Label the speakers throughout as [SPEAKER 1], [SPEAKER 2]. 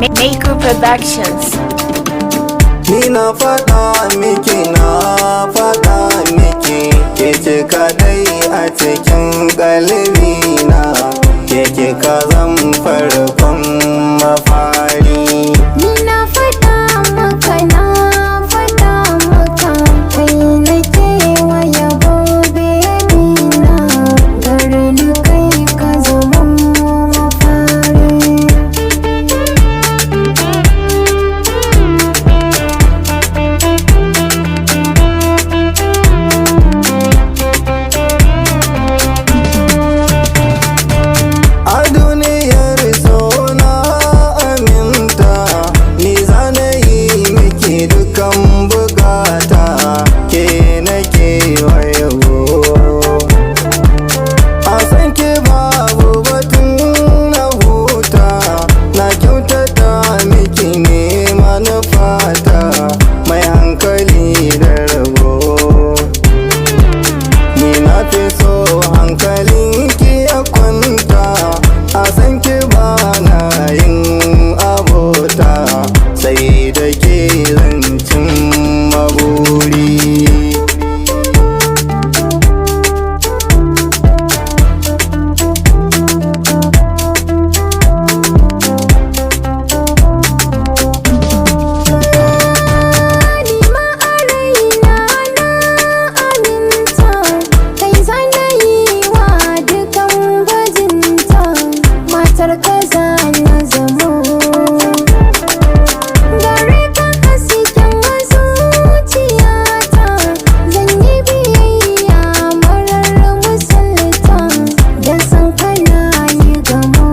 [SPEAKER 1] Maker Productions.
[SPEAKER 2] Ni na faɗa miki, ke ce kadai a cikin ƙalbina, ke ka zan farkon mafari.
[SPEAKER 3] Ni na faɗa maka, kai nake wa yabo bebina, gare ni kai ka zama mafari.
[SPEAKER 2] A duniyar so na aminta, ni zana yi miki dukan bukata, ke nake wa yabo. A san ki babu batun na huta, na kyautata miki ne manufata, mai hankali da rabo. Ni na fi so hankalin ki ya kwanta, a san ki ba na yin abota, sai da ke zancin maburi.
[SPEAKER 3] Ni ma a raina na aminta, kai zana yi wa dukan bajinta, matar ka zana zamo. Gare ka hasken zuciyata, zan yi biyayya marar misalta, dan san kana yi gamo.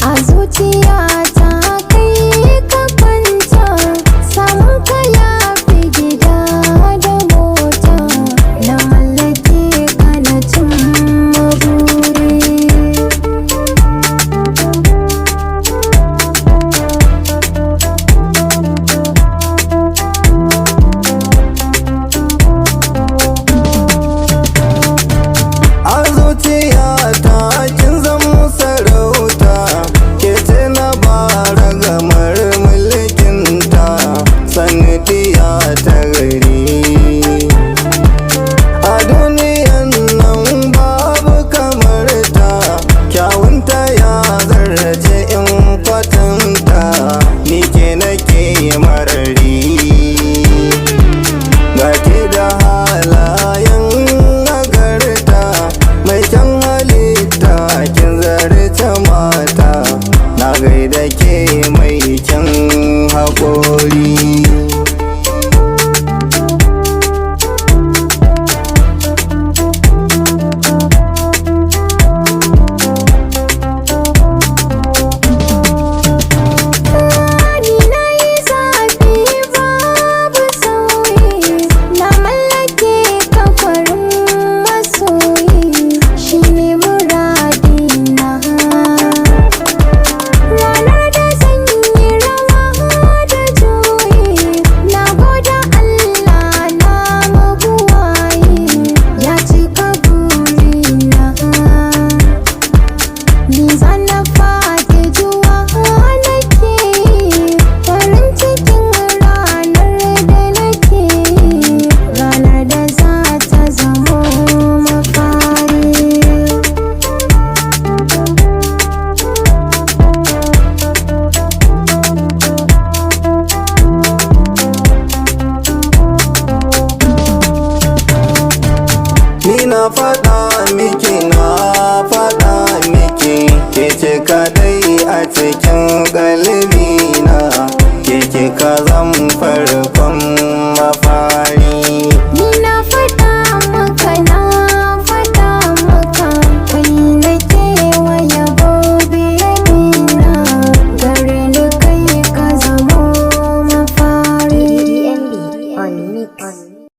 [SPEAKER 3] A zuciyata kai ka kwanta, samun ka ya fi gida da mota, na mallake ka na cimma buri.
[SPEAKER 2] A zuciyata kin zama sarauta, ke ce na bara gamar mulkinta, sanadiya ta gari. A duniyan nan babu kamar ta, kyawunta ya zarce in kwatanta, ni ke nake marari. Ga ke da halayen nagarta, mai kyan halitta, kin zarce mata, na gaida ke mai kyan haƙori.
[SPEAKER 3] Ni na yi zafi babu sauyi, na mallake ka farin masoyi, shi ne muradina. Ranar da zan yi rawa da juyi, na goda Allah na mabuwayi, ya cika burina. Ni zana fadi juwa nake, farin cikin ranar da nake, ranar da za ta zamo mafari.
[SPEAKER 2] Ni na faɗa miki, ke ce kadai a cikin ƙalbina, ke ka zan farko.